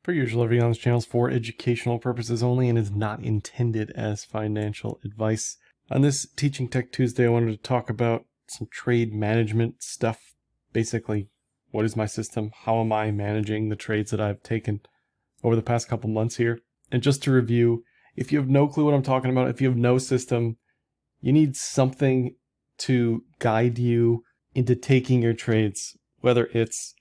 Per usual, everything on this channel is for educational purposes only and is not intended as financial advice. On this Teaching Tech Tuesday, I wanted to talk about some trade management stuff. Basically, what is my system? How am I managing the trades that I've taken over the past couple months here? And just to review, if you have no clue what I'm talking about, if you have no system, you need something to guide you into taking your trades, whether it's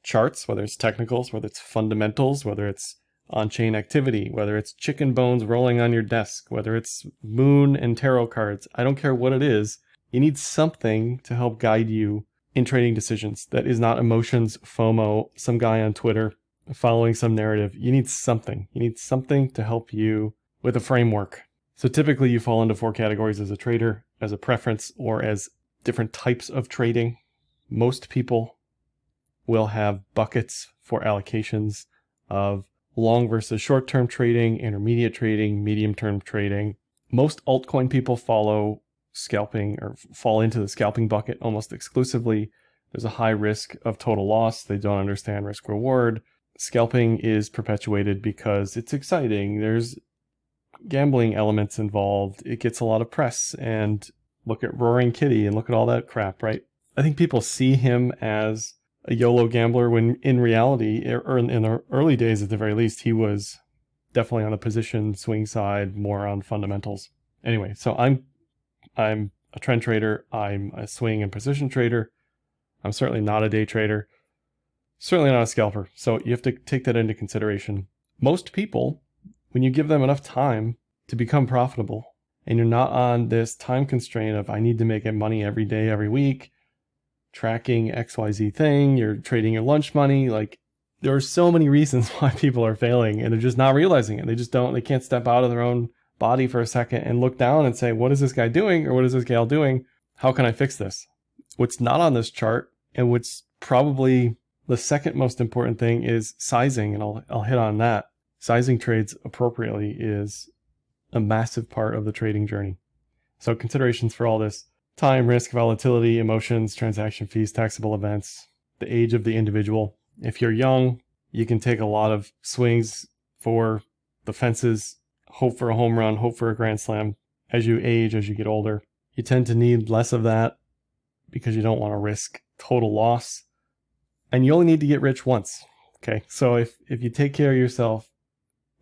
charts, whether it's technicals, whether it's fundamentals, whether it's on-chain activity, whether it's chicken bones rolling on your desk, whether it's moon and tarot cards. I don't care what it is. You need something to help guide you in trading decisions that is not emotions, FOMO, some guy on Twitter following some narrative. You need something. You need something to help you with a framework. So typically you fall into 4 categories as a trader, as a preference, or as different types of trading. Most people will have buckets for allocations of long versus short-term trading, intermediate trading, medium-term trading. Most altcoin people follow scalping or fall into the scalping bucket almost exclusively. There's a high risk of total loss. They don't understand risk reward. Scalping is perpetuated because it's exciting. There's gambling elements involved. It gets a lot of press, and look at Roaring Kitty and look at all that crap, right? I think people see him as a YOLO gambler when in reality, or in the early days at the very least, he was definitely on the position swing side, more on fundamentals. Anyway, so I'm a trend trader. I'm a swing and position trader. I'm certainly not a day trader. Certainly not a scalper. So you have to take that into consideration. Most people, when you give them enough time to become profitable, and you're not on this time constraint of I need to make money every day, every week, tracking XYZ thing, you're trading your lunch money. Like, there are so many reasons why people are failing and they're just not realizing it. They can't step out of their own body for a second and look down and say, what is this guy doing? Or what is this gal doing? How can I fix this? What's not on this chart, and what's probably the second most important thing, is sizing. And I'll hit on that. Sizing trades appropriately is a massive part of the trading journey. So considerations for all this: time, risk, volatility, emotions, transaction fees, taxable events, the age of the individual. If you're young, you can take a lot of swings for the fences, hope for a home run, hope for a grand slam. As you age, as you get older, you tend to need less of that because you don't want to risk total loss. And you only need to get rich once. Okay, so if you take care of yourself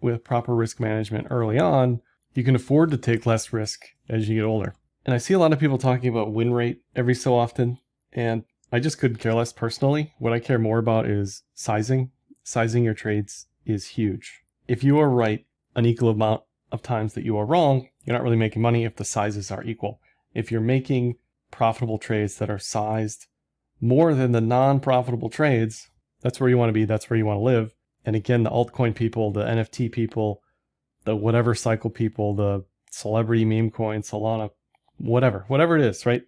with proper risk management early on, you can afford to take less risk as you get older. And I see a lot of people talking about win rate every so often, and I just couldn't care less personally. What I care more about is sizing. Sizing your trades is huge. If you are right an equal amount of times that you are wrong, you're not really making money if the sizes are equal. If you're making profitable trades that are sized more than the non-profitable trades, that's where you want to be, that's where you want to live. And again, the altcoin people, the NFT people, the whatever cycle people, the celebrity meme coin, Solana, whatever it is, right?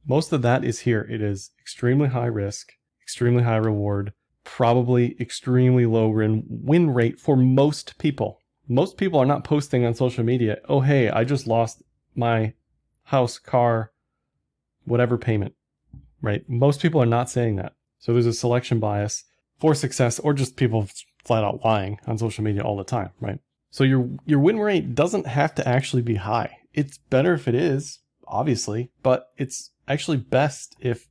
Most of that is here. It is extremely high risk, extremely high reward, probably extremely low win rate for most people. Most people are not posting on social media, oh, hey, I just lost my house, car, whatever payment, right? Most people are not saying that. So there's a selection bias for success, or just people flat out lying on social media all the time, right? So your win rate doesn't have to actually be high. It's better if it is, obviously, but it's actually best if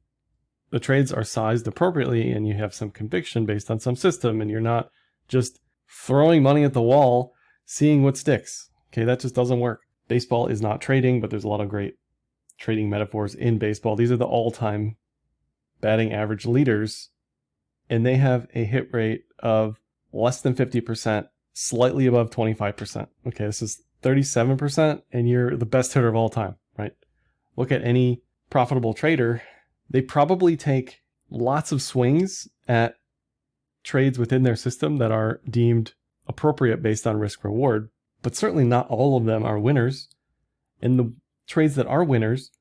the trades are sized appropriately and you have some conviction based on some system, and you're not just throwing money at the wall, seeing what sticks. Okay, that just doesn't work. Baseball is not trading, but there's a lot of great trading metaphors in baseball. These are the all-time batting average leaders, and they have a hit rate of less than 50%, slightly above 25%. Okay, this is 37%, and you're the best hitter of all time, right? Look at any profitable trader. They probably take lots of swings at trades within their system that are deemed appropriate based on risk reward, but certainly not all of them are winners. And the trades that are winners,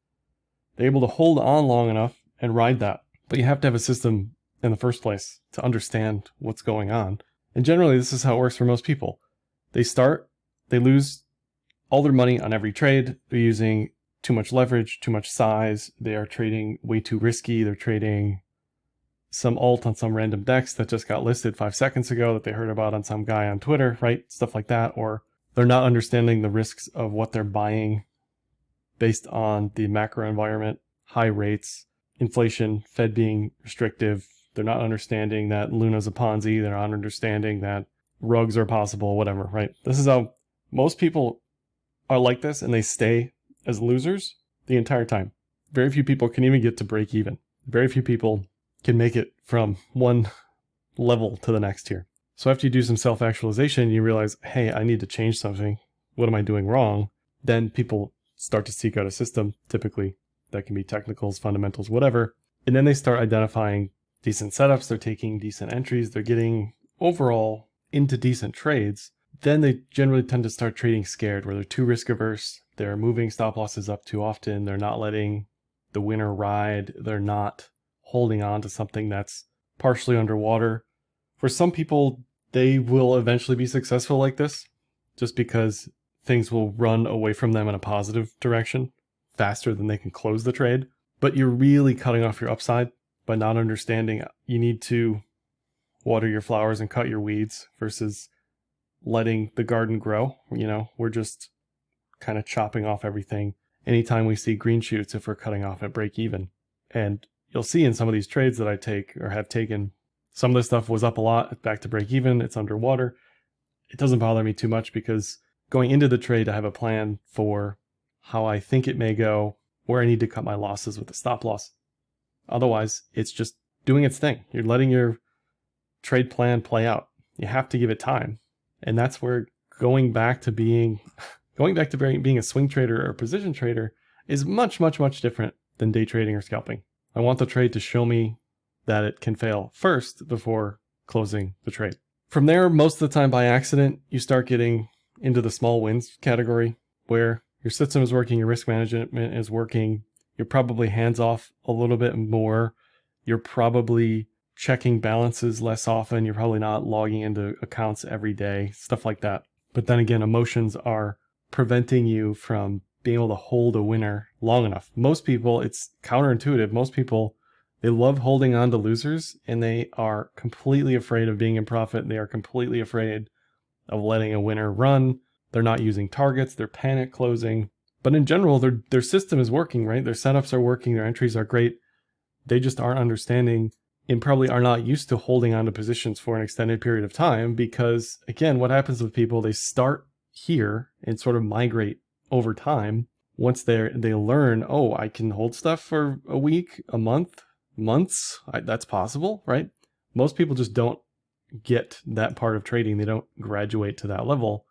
they're able to hold on long enough and ride that. But you have to have a system in the first place to understand what's going on. And generally, this is how it works for most people. They start, they lose all their money on every trade. They're using too much leverage, too much size. They are trading way too risky. They're trading some alt on some random DEX that just got listed 5 seconds ago that they heard about on some guy on Twitter, right? Stuff like that. Or they're not understanding the risks of what they're buying based on the macro environment, high rates, inflation, Fed being restrictive. They're not understanding that Luna's a Ponzi. They're not understanding that rugs are possible, whatever, right? This is how most people are like this, and they stay as losers the entire time. Very few people can even get to break even. Very few people can make it from one level to the next here. So after you do some self-actualization, you realize, hey, I need to change something. What am I doing wrong? Then people start to seek out a system, typically. That can be technicals, fundamentals, whatever. And then they start identifying decent setups. They're taking decent entries. They're getting overall into decent trades. Then they generally tend to start trading scared, where they're too risk averse. They're moving stop losses up too often. They're not letting the winner ride. They're not holding on to something that's partially underwater. For some people, they will eventually be successful like this, just because things will run away from them in a positive direction faster than they can close the trade. But you're really cutting off your upside by not understanding you need to water your flowers and cut your weeds versus letting the garden grow. You know, we're just kind of chopping off everything anytime we see green shoots if we're cutting off at break even. And you'll see in some of these trades that I take or have taken, some of this stuff was up a lot, back to break even, it's underwater. It doesn't bother me too much because going into the trade, I have a plan for how I think it may go, where I need to cut my losses with a stop loss. Otherwise, it's just doing its thing. You're letting your trade plan play out. You have to give it time. And that's where going back to being a swing trader or a position trader is much, much, much different than day trading or scalping. I want the trade to show me that it can fail first before closing the trade. From there, most of the time by accident, you start getting into the small wins category where your system is working, your risk management is working, you're probably hands off a little bit more, you're probably checking balances less often, you're probably not logging into accounts every day, stuff like that. But then again, emotions are preventing you from being able to hold a winner long enough. Most people, it's counterintuitive. Most people, they love holding on to losers and they are completely afraid of being in profit. They are completely afraid of letting a winner run. They're not using targets. They're panic closing. But in general, their system is working, right? Their setups are working. Their entries are great. They just aren't understanding and probably are not used to holding on to positions for an extended period of time because, again, what happens with people, they start here and sort of migrate over time. Once they learn, oh, I can hold stuff for a week, a month, months. That's possible, right? Most people just don't get that part of trading. They don't graduate to that level,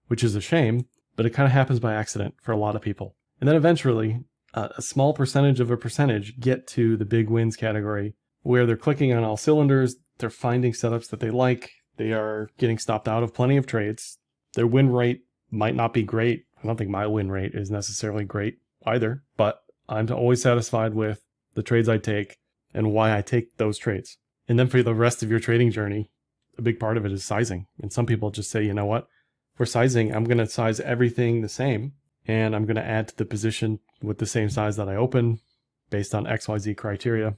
which is a shame, but it kind of happens by accident for a lot of people. And then eventually, a small percentage of a percentage get to the big wins category where they're clicking on all cylinders. They're finding setups that they like. They are getting stopped out of plenty of trades. Their win rate might not be great. I don't think my win rate is necessarily great either, but I'm always satisfied with the trades I take and why I take those trades. And then for the rest of your trading journey, a big part of it is sizing. And some people just say, you know what, for sizing, I'm going to size everything the same and I'm going to add to the position with the same size that I open based on XYZ criteria.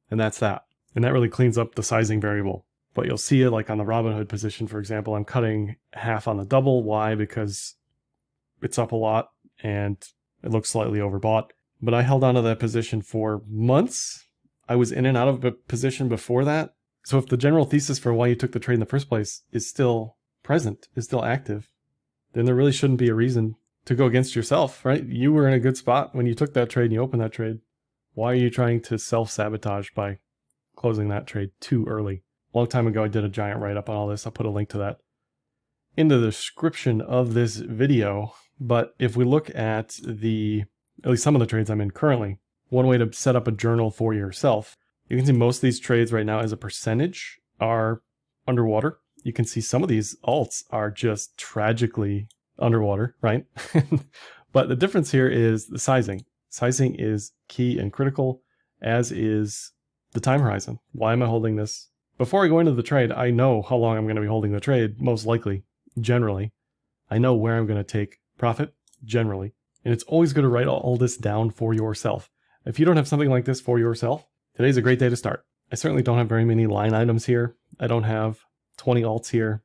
And that's that. And that really cleans up the sizing variable. But you'll see it like on the Robinhood position, for example, I'm cutting half on the double. Why? Because it's up a lot and it looks slightly overbought. But I held onto that position for months. I was in and out of a position before that. So if the general thesis for why you took the trade in the first place is still present, is still active, then there really shouldn't be a reason to go against yourself, right? You were in a good spot when you took that trade and you opened that trade. Why are you trying to self-sabotage by closing that trade too early? A long time ago, I did a giant write-up on all this. I'll put a link to that in the description of this video. But if we look at at least some of the trades I'm in currently, one way to set up a journal for yourself, you can see most of these trades right now as a percentage are underwater. You can see some of these alts are just tragically underwater, right? But the difference here is the sizing. Sizing is key and critical, as is the time horizon. Why am I holding this? Before I go into the trade, I know how long I'm going to be holding the trade, most likely, generally. I know where I'm going to take profit, generally. And it's always good to write all this down for yourself. If you don't have something like this for yourself, today's a great day to start. I certainly don't have very many line items here. I don't have 20 alts here.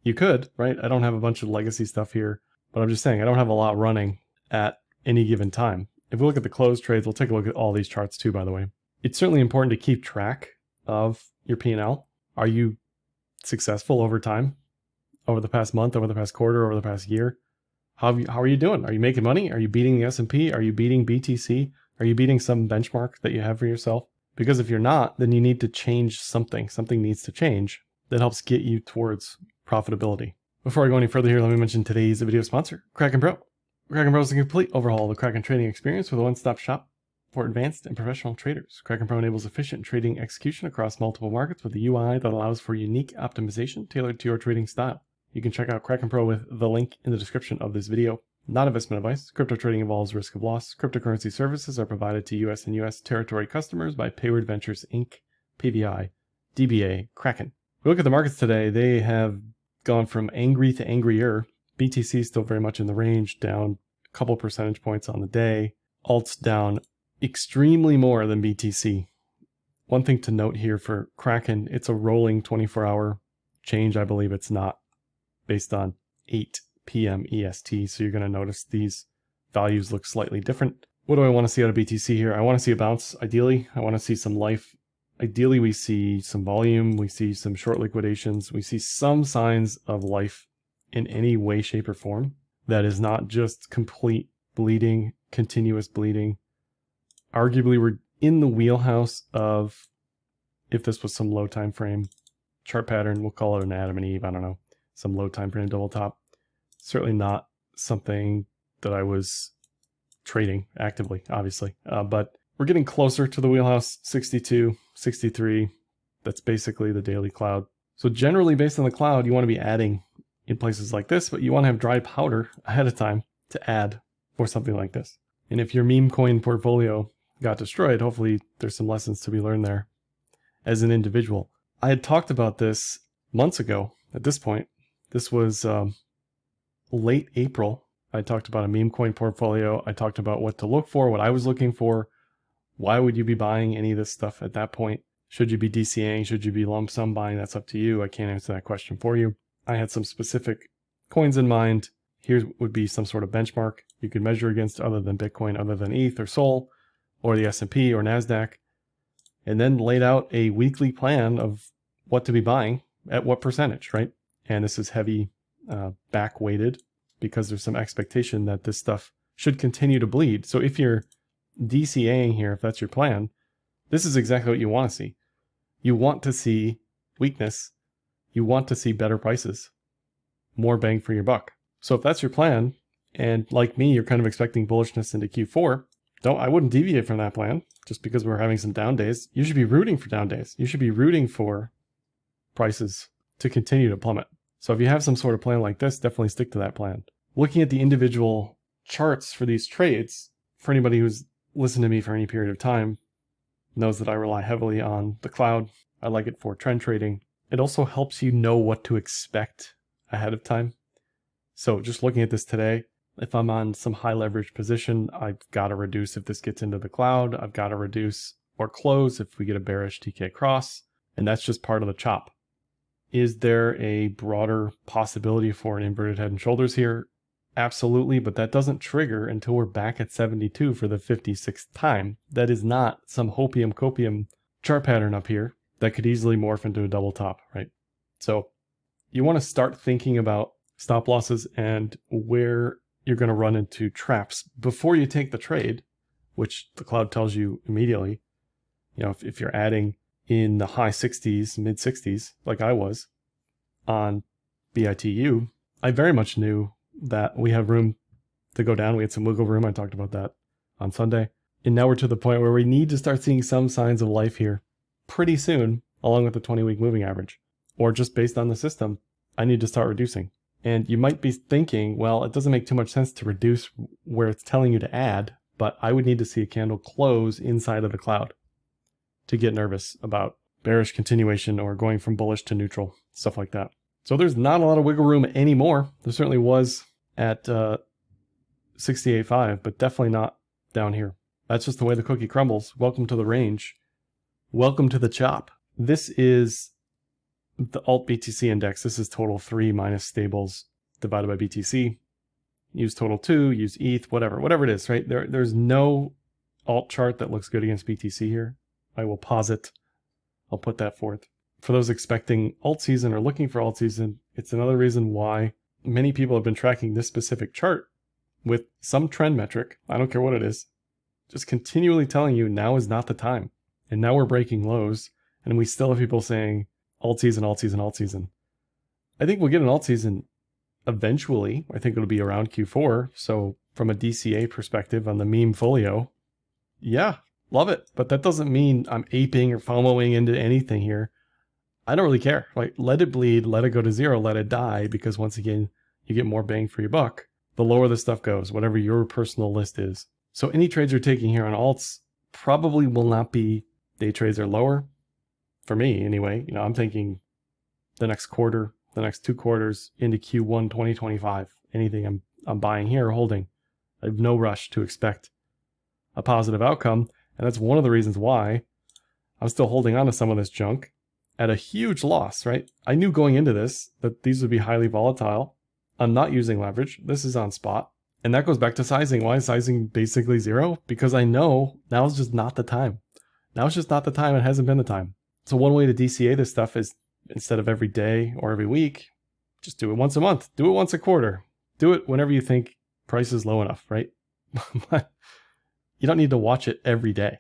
You could, right? I don't have a bunch of legacy stuff here, but I'm just saying I don't have a lot running at any given time. If we look at the closed trades, we'll take a look at all these charts too, by the way. It's certainly important to keep track of your P&L. Are you successful over time? Over the past month, over the past quarter, over the past year? How are you doing? Are you making money? Are you beating the S&P? Are you beating BTC? Are you beating some benchmark that you have for yourself? Because if you're not, then you need to change something. Something needs to change that helps get you towards profitability. Before I go any further here, let me mention today's video sponsor, Kraken Pro. Kraken Pro is a complete overhaul of the Kraken trading experience with a one-stop shop for advanced and professional traders. Kraken Pro enables efficient trading execution across multiple markets with a UI that allows for unique optimization tailored to your trading style. You can check out Kraken Pro with the link in the description of this video. Not investment advice. Crypto trading involves risk of loss. Cryptocurrency services are provided to U.S. and U.S. territory customers by Payward Ventures Inc., PVI, DBA, Kraken. If we look at the markets today, they have gone from angry to angrier. BTC is still very much in the range, down a couple percentage points on the day. Alts down extremely more than BTC. One thing to note here for Kraken, it's a rolling 24-hour change. I believe it's not based on 8 p.m. EST. So you're going to notice these values look slightly different. What do I want to see out of BTC here? I want to see a bounce. Ideally, I want to see some life. Ideally, we see some volume. We see some short liquidations. We see some signs of life in any way, shape, or form that is not just complete bleeding, continuous bleeding. Arguably, we're in the wheelhouse of, if this was some low time frame chart pattern, we'll call it an Adam and Eve, I don't know, some low time frame double top. Certainly not something that I was trading actively, obviously, but we're getting closer to the wheelhouse. 62, 63, that's basically the daily cloud. So generally based on the cloud, you want to be adding in places like this, but you want to have dry powder ahead of time to add for something like this. And if your meme coin portfolio got destroyed, hopefully there's some lessons to be learned there as an individual. I had talked about this months ago at this point. This was late April. I talked about a meme coin portfolio. I talked about what to look for, what I was looking for. Why would you be buying any of this stuff at that point? Should you be DCAing? Should you be lump sum buying? That's up to you. I can't answer that question for you. I had some specific coins in mind. Here would be some sort of benchmark you could measure against other than Bitcoin, other than ETH or Sol, or the S&P or NASDAQ, and then laid out a weekly plan of what to be buying at what percentage, right? And this is heavy back weighted because there's some expectation that this stuff should continue to bleed. So if you're DCAing here, if that's your plan, this is exactly what you want to see. You want to see weakness. You want to see better prices, more bang for your buck. So if that's your plan, and like me, you're kind of expecting bullishness into Q4, I wouldn't deviate from that plan just because we're having some down days. You should be rooting for down days. You should be rooting for prices to continue to plummet. So if you have some sort of plan like this, definitely stick to that plan. Looking at the individual charts for these trades, for anybody who's listened to me for any period of time, knows that I rely heavily on the cloud. I like it for trend trading. It also helps you know what to expect ahead of time. So just looking at this today, if I'm on some high leverage position, I've got to reduce if this gets into the cloud. I've got to reduce or close if we get a bearish TK cross. And that's just part of the chop. Is there a broader possibility for an inverted head and shoulders here? Absolutely, but that doesn't trigger until we're back at 72 for the 56th time. That is not some hopium copium chart pattern up here that could easily morph into a double top, right? So you want to start thinking about stop losses and where you're going to run into traps before you take the trade, which the cloud tells you immediately. You know, if you're adding in the high 60s, mid 60s, like I was on BITU, I very much knew that we have room to go down. We had some wiggle room. I talked about that on Sunday. And now we're to the point where we need to start seeing some signs of life here pretty soon, along with the 20-week moving average, or just based on the system, I need to start reducing. And you might be thinking, well, it doesn't make too much sense to reduce where it's telling you to add, but I would need to see a candle close inside of the cloud to get nervous about bearish continuation or going from bullish to neutral, stuff like that. So there's not a lot of wiggle room anymore. There certainly was at 68.5, but definitely not down here. That's just the way the cookie crumbles. Welcome to the range. Welcome to the chop. This is the alt BTC index. This is total 3 minus stables divided by BTC. Use total 2, use ETH, whatever it is, right? There's no alt chart that looks good against BTC here. I will pause it. I'll put that forth. For those expecting alt season or looking for alt season, it's another reason why many people have been tracking this specific chart with some trend metric. I don't care what it is. Just continually telling you now is not the time. And now we're breaking lows, and we still have people saying alt season, alt season, alt season. I think we'll get an alt season eventually. I think it'll be around Q4. So from a DCA perspective on the meme folio, yeah, love it. But that doesn't mean I'm aping or FOMOing into anything here. I don't really care. Like, let it bleed, let it go to zero, let it die, because once again, you get more bang for your buck. The lower the stuff goes, whatever your personal list is. So any trades you're taking here on alts probably will not be day trades or lower. For me, anyway. You know, I'm thinking the next quarter, the next 2 quarters into Q1 2025. Anything I'm buying here or holding. I have no rush to expect a positive outcome. And that's one of the reasons why I'm still holding on to some of this junk at a huge loss, right? I knew going into this that these would be highly volatile. I'm not using leverage. This is on spot. And that goes back to sizing. Why is sizing basically zero? Because I know now is just not the time. Now it's just not the time. It hasn't been the time. So one way to DCA this stuff is, instead of every day or every week, just do it once a month. Do it once a quarter. Do it whenever you think price is low enough, right? You don't need to watch it every day.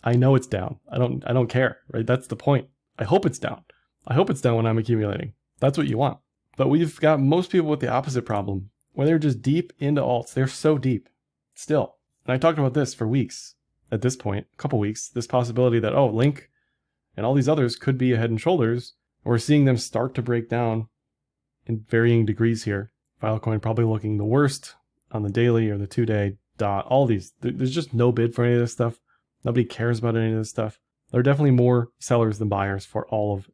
I know it's down. I don't care, right? That's the point. I hope it's down. I hope it's down when I'm accumulating. That's what you want. But we've got most people with the opposite problem, where they're just deep into alts. They're so deep still. And I talked about this for weeks at this point, a couple weeks, this possibility that, oh, Link and all these others could be a head and shoulders. We're seeing them start to break down in varying degrees here. Filecoin probably looking the worst on the daily or the 2-day dot. All these, there's just no bid for any of this stuff. Nobody cares about any of this stuff. There are definitely more sellers than buyers for all of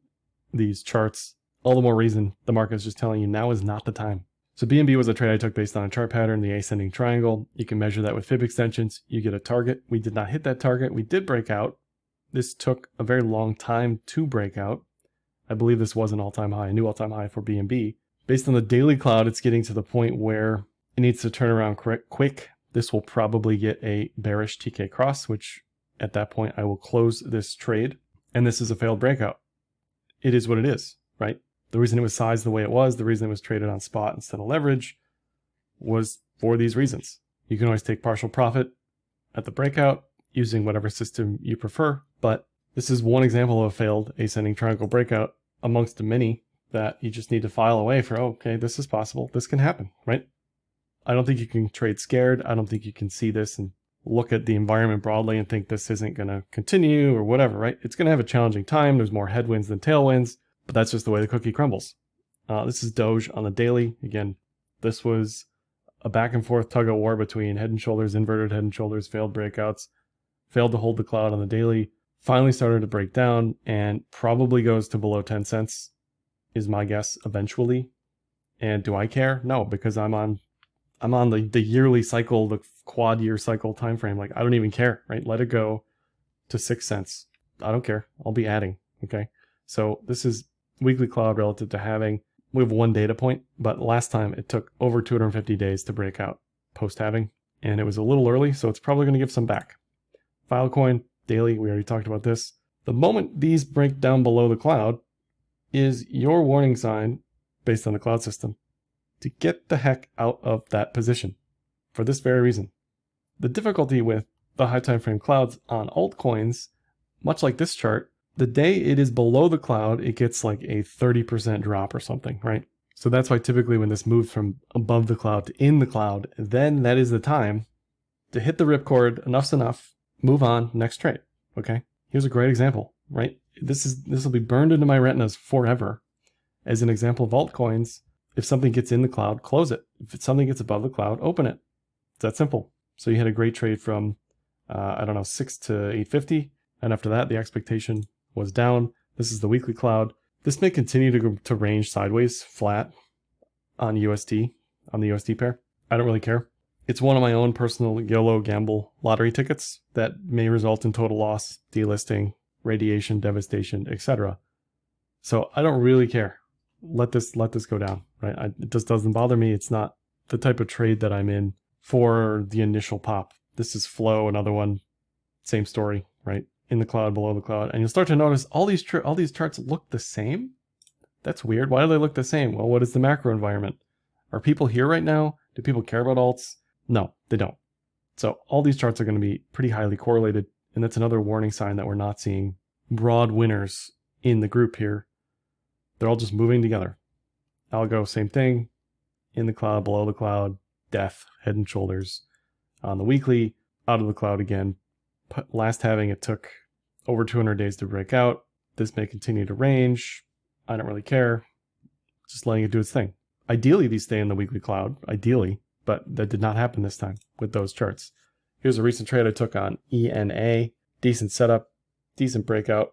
these charts. All the more reason the market is just telling you now is not the time. So BNB was a trade I took based on a chart pattern, the ascending triangle. You can measure that with fib extensions. You get a target. We did not hit that target. We did break out. This took a very long time to break out. I believe this was an all-time high, a new all-time high for BNB. Based on the daily cloud, it's getting to the point where it needs to turn around quick. This will probably get a bearish TK cross, which at that point I will close this trade. And this is a failed breakout. It is what it is, right? The reason it was sized the way it was, the reason it was traded on spot instead of leverage, was for these reasons. You can always take partial profit at the breakout using whatever system you prefer, but this is one example of a failed ascending triangle breakout amongst many that you just need to file away for, oh, okay, this is possible, this can happen, right? I don't think you can trade scared. I don't think you can see this and look at the environment broadly and think this isn't going to continue or whatever, right? It's going to have a challenging time. There's more headwinds than tailwinds, but that's just the way the cookie crumbles. This is Doge on the daily. Again, this was a back and forth tug of war between head and shoulders, inverted head and shoulders, failed breakouts, failed to hold the cloud on the daily, finally started to break down and probably goes to below 10 cents is my guess eventually. And do I care? No, because I'm on the yearly cycle, the quad year cycle time frame. Like, I don't even care, right? Let it go to 6 cents. I don't care. I'll be adding. Okay. So this is weekly cloud relative to halving. We have one data point, but last time it took over 250 days to break out post halving, and it was a little early, so it's probably going to give some back. Filecoin daily, we already talked about this. The moment these break down below the cloud is your warning sign based on the cloud system to get the heck out of that position for this very reason. The difficulty with the high time frame clouds on altcoins, much like this chart, the day it is below the cloud, it gets like a 30% drop or something, right? So that's why typically when this moves from above the cloud to in the cloud, then that is the time to hit the ripcord. Enough's enough. Move on. Next trade. Okay. Here's a great example, right? This will be burned into my retinas forever as an example of altcoins. If something gets in the cloud, close it. If something gets above the cloud, open it. It's that simple. So you had a great trade from, 6 to 850. And after that, the expectation was down. This is the weekly cloud. This may continue to go to range sideways, flat on USD, on the USD pair. I don't really care. It's one of my own personal YOLO gamble lottery tickets that may result in total loss, delisting, radiation, devastation, etc. So I don't really care. Let this go down, right? It just doesn't bother me. It's not the type of trade that I'm in for the initial pop. This is flow, another one, same story, right? In the cloud, below the cloud, and you'll start to notice all these charts look the same. That's weird. Why do they look the same? Well, what is the macro environment? Are people here right now? Do people care about alts? No, they don't. So all these charts are going to be pretty highly correlated, and that's another warning sign that we're not seeing broad winners in the group here. They're all just moving together. Algo, same thing. In the cloud, below the cloud, death, head and shoulders. On the weekly, out of the cloud again. Last halving, it took over 200 days to break out. This may continue to range. I don't really care. Just letting it do its thing. Ideally, these stay in the weekly cloud. Ideally. But that did not happen this time with those charts. Here's a recent trade I took on ENA. Decent setup, decent breakout,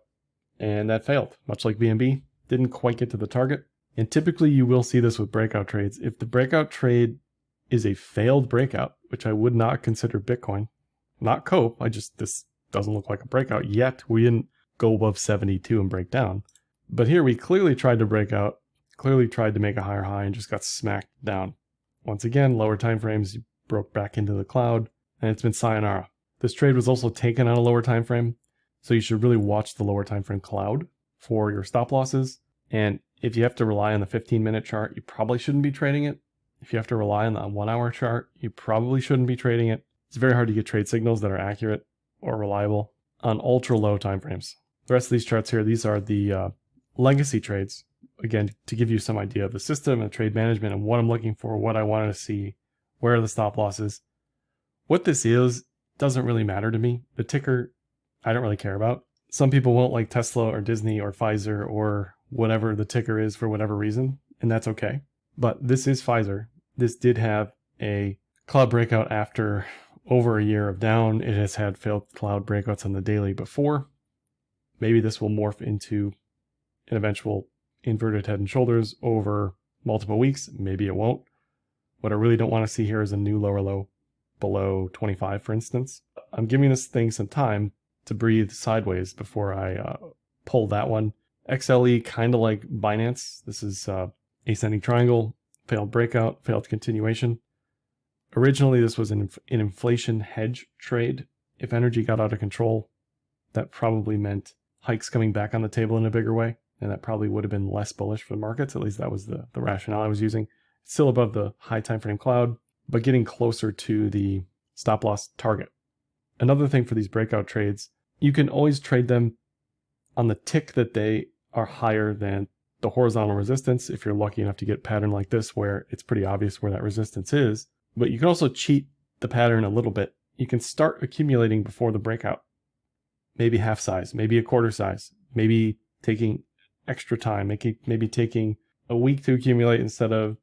and that failed. Much like BNB, didn't quite get to the target. And typically you will see this with breakout trades. If the breakout trade is a failed breakout, which I would not consider Bitcoin, not COPE, this doesn't look like a breakout yet. We didn't go above 72 and break down. But here we clearly tried to break out, clearly tried to make a higher high and just got smacked down. Once again, lower time frames, you broke back into the cloud, and it's been sayonara. This trade was also taken on a lower time frame, so you should really watch the lower time frame cloud for your stop losses. And if you have to rely on the 15-minute chart, you probably shouldn't be trading it. If you have to rely on the 1-hour chart, you probably shouldn't be trading it. It's very hard to get trade signals that are accurate or reliable on ultra low time frames. The rest of these charts here, these are the legacy trades. Again, to give you some idea of the system and trade management and what I'm looking for, what I wanted to see, where are the stop losses. What this is doesn't really matter to me. The ticker, I don't really care about. Some people won't like Tesla or Disney or Pfizer or whatever the ticker is for whatever reason, and that's okay. But this is Pfizer. This did have a cloud breakout after over a year of down. It has had failed cloud breakouts on the daily before. Maybe this will morph into an eventual inverted head and shoulders over multiple weeks. Maybe it won't. What I really don't want to see here is a new lower low below 25, for instance. I'm giving this thing some time to breathe sideways before I pull that one. XLE, kind of like Binance. This is ascending triangle, failed breakout, failed continuation. Originally, this was an inflation hedge trade. If energy got out of control, that probably meant hikes coming back on the table in a bigger way. And that probably would have been less bullish for the markets. At least that was the rationale I was using. It's still above the high time frame cloud, but getting closer to the stop loss target. Another thing for these breakout trades, you can always trade them on the tick that they are higher than the horizontal resistance. If you're lucky enough to get a pattern like this where it's pretty obvious where that resistance is, but you can also cheat the pattern a little bit. You can start accumulating before the breakout. Maybe half size, maybe a quarter size, maybe taking extra time, maybe taking a week to accumulate instead of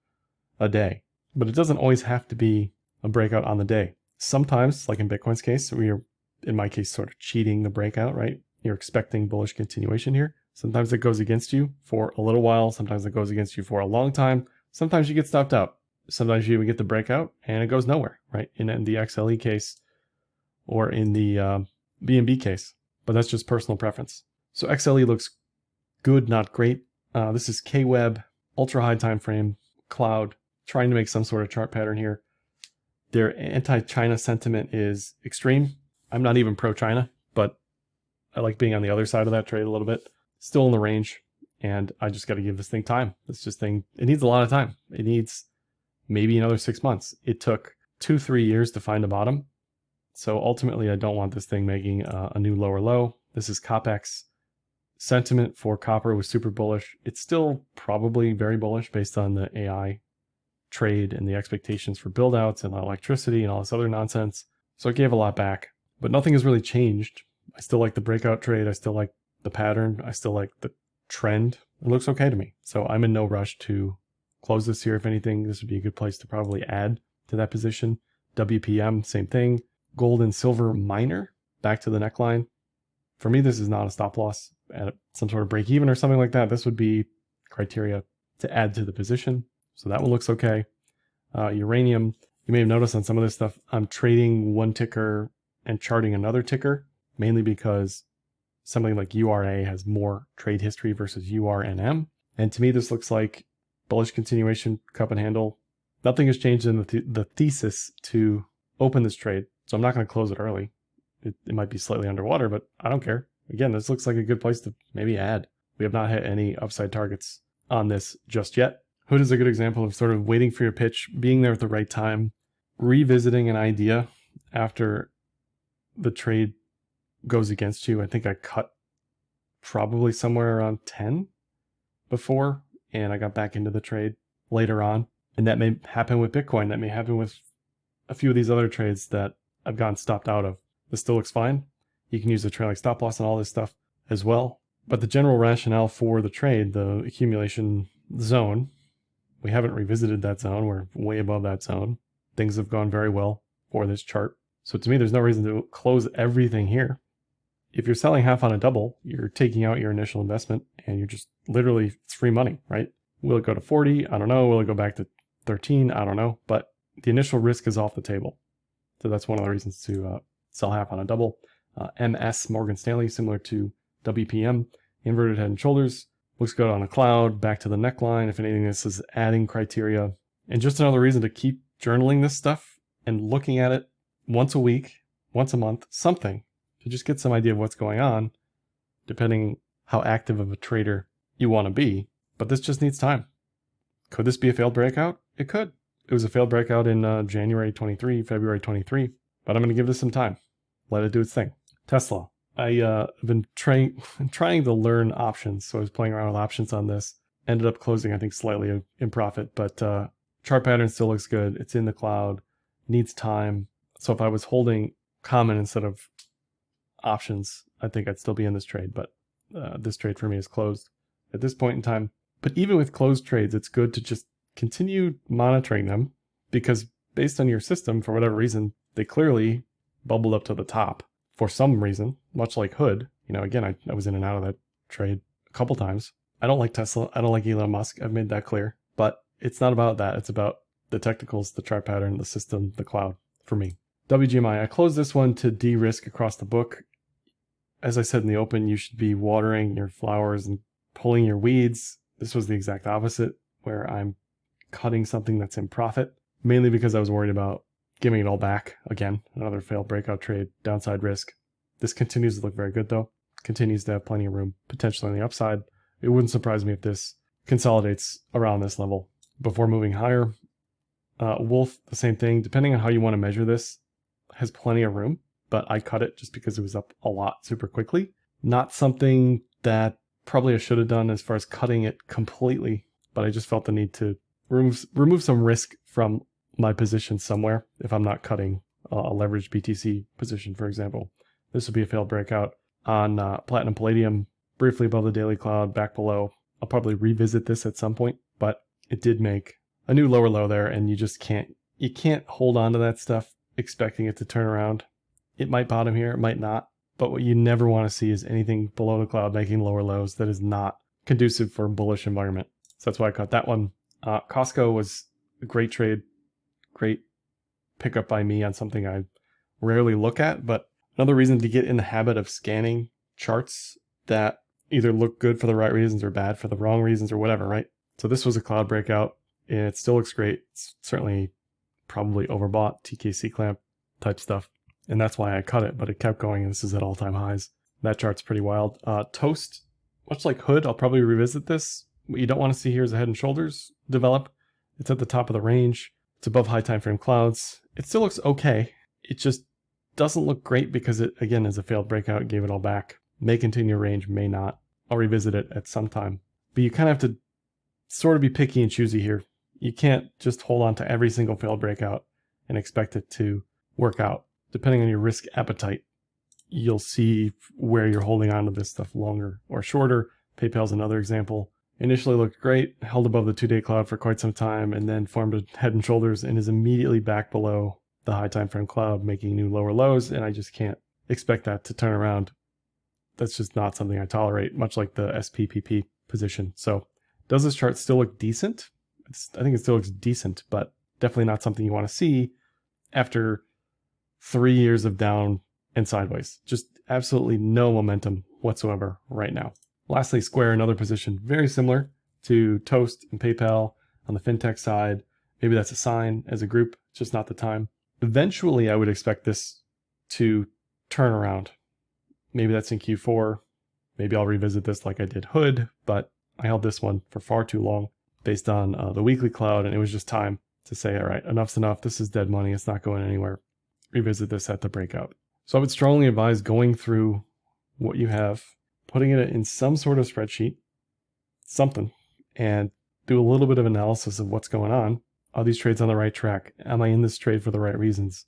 a day. But it doesn't always have to be a breakout on the day. Sometimes, like in Bitcoin's case, we are, in my case, sort of cheating the breakout, right? You're expecting bullish continuation here. Sometimes it goes against you for a little while. Sometimes it goes against you for a long time. Sometimes you get stopped out. Sometimes you even get the breakout and it goes nowhere, right? In the XLE case or in the BNB case. But that's just personal preference. So XLE looks good, not great. This is KWeb, ultra high time frame, cloud, trying to make some sort of chart pattern here. Their anti-China sentiment is extreme. I'm not even pro-China, but I like being on the other side of that trade a little bit. Still in the range, and I just got to give this thing time. It needs a lot of time. It needs maybe another 6 months. It took 2-3 years to find a bottom. So ultimately, I don't want this thing making a new lower low. This is COPEX. Sentiment for copper was super bullish. It's still probably very bullish based on the AI trade and the expectations for build-outs and electricity and all this other nonsense. So it gave a lot back, but nothing has really changed. I still like the breakout trade. I still like the pattern. I still like the trend. It looks okay to me. So I'm in no rush to close this here. If anything, this would be a good place to probably add to that position. WPM, same thing. Gold and silver miner, back to the neckline. For me, this is not a stop loss at some sort of break even or something like that. This would be criteria to add to the position. So that one looks okay. Uranium, you may have noticed on some of this stuff, I'm trading one ticker and charting another ticker, mainly because something like URA has more trade history versus URNM. And to me, this looks like bullish continuation, cup and handle. Nothing has changed in the thesis to open this trade. So I'm not going to close it early. It might be slightly underwater, but I don't care. Again, this looks like a good place to maybe add. We have not hit any upside targets on this just yet. Hood is a good example of sort of waiting for your pitch, being there at the right time, revisiting an idea after the trade goes against you. I think I cut probably somewhere around 10 before, and I got back into the trade later on. And that may happen with Bitcoin. That may happen with a few of these other trades that I've gotten stopped out of. This still looks fine. You can use the trailing stop loss and all this stuff as well. But the general rationale for the trade, the accumulation zone, we haven't revisited that zone. We're way above that zone. Things have gone very well for this chart. So to me, there's no reason to close everything here. If you're selling half on a double, you're taking out your initial investment and you're just literally, it's free money, right? Will it go to 40? I don't know. Will it go back to 13? I don't know. But the initial risk is off the table. So that's one of the reasons to sell half on a double. MS, Morgan Stanley, similar to WPM, inverted head and shoulders. Looks good on a cloud, back to the neckline. If anything, this is adding criteria. And just another reason to keep journaling this stuff and looking at it once a week, once a month, something to just get some idea of what's going on, depending how active of a trader you want to be. But this just needs time. Could this be a failed breakout? It could. It was a failed breakout in January 23, February 23, but I'm going to give this some time. Let it do its thing. Tesla. I've been trying to learn options, so I was playing around with options on this. Ended up closing, I think, slightly in profit, but chart pattern still looks good. It's in the cloud, needs time. So if I was holding common instead of options, I think I'd still be in this trade, but this trade for me is closed at this point in time. But even with closed trades, it's good to just continue monitoring them, because based on your system, for whatever reason, they clearly bubbled up to the top for some reason, much like Hood. You know, again, I was in and out of that trade a couple times. I don't like Tesla. I don't like Elon Musk. I've made that clear. But it's not about that. It's about the technicals, the chart pattern, the system, the cloud for me. WGMI, I closed this one to de-risk across the book. As I said in the open, you should be watering your flowers and pulling your weeds. This was the exact opposite, where I'm cutting something that's in profit, mainly because I was worried about giving it all back. Again, another failed breakout trade, downside risk. This continues to look very good though. Continues to have plenty of room, potentially on the upside. It wouldn't surprise me if this consolidates around this level before moving higher. Wolf, the same thing. Depending on how you want to measure this, has plenty of room, but I cut it just because it was up a lot super quickly. Not something that probably I should have done as far as cutting it completely, but I just felt the need to remove some risk from my position somewhere if I'm not cutting a leveraged BTC position, for example. This would be a failed breakout on Platinum Palladium, briefly above the daily cloud, back below. I'll probably revisit this at some point, but it did make a new lower low there, and you can't hold on to that stuff expecting it to turn around. It might bottom here, it might not, but what you never want to see is anything below the cloud making lower lows. That is not conducive for a bullish environment. So that's why I cut that one. Costco was a great trade, great pickup by me on something I rarely look at, but another reason to get in the habit of scanning charts that either look good for the right reasons or bad for the wrong reasons or whatever, right? So this was a cloud breakout. It still looks great. It's certainly probably overbought, TKC clamp type stuff. And that's why I cut it, but it kept going, and this is at all-time highs. That chart's pretty wild. Toast, much like Hood, I'll probably revisit this. What you don't want to see here is a head and shoulders develop. It's at the top of the range. It's above high time frame clouds. It still looks okay. It just doesn't look great because it, again, is a failed breakout. It gave it all back. May continue range, may not. I'll revisit it at some time. But you kind of have to sort of be picky and choosy here. You can't just hold on to every single failed breakout and expect it to work out. Depending on your risk appetite, you'll see where you're holding on to this stuff longer or shorter. PayPal's another example. Initially looked great, held above the 2-day cloud for quite some time, and then formed a head and shoulders and is immediately back below the high time frame cloud, making new lower lows, and I just can't expect that to turn around. That's just not something I tolerate, much like the SPPP position. So does this chart still look decent? I think it still looks decent, but definitely not something you want to see after 3 years of down and sideways. Just absolutely no momentum whatsoever right now. Lastly, Square, another position very similar to Toast and PayPal on the fintech side. Maybe that's a sign as a group, just not the time. Eventually, I would expect this to turn around. Maybe that's in Q4. Maybe I'll revisit this like I did Hood, but I held this one for far too long based on the weekly cloud, and it was just time to say, all right, enough's enough. This is dead money. It's not going anywhere. Revisit this at the breakout. So I would strongly advise going through what you have, putting it in some sort of spreadsheet, something, and do a little bit of analysis of what's going on. Are these trades on the right track? Am I in this trade for the right reasons?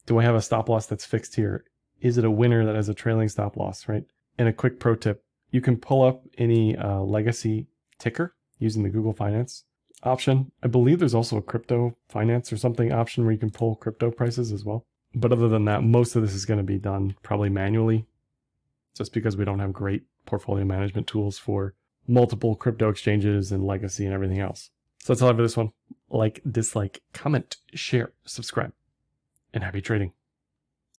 Do I have a stop loss that's fixed here? Is it a winner that has a trailing stop loss, right? And a quick pro tip, you can pull up any legacy ticker using the Google Finance option. I believe there's also a crypto finance or something option where you can pull crypto prices as well. But other than that, most of this is going to be done probably manually, just because we don't have great portfolio management tools for multiple crypto exchanges and legacy and everything else. So that's all I have for this one. Like, dislike, comment, share, subscribe, and happy trading.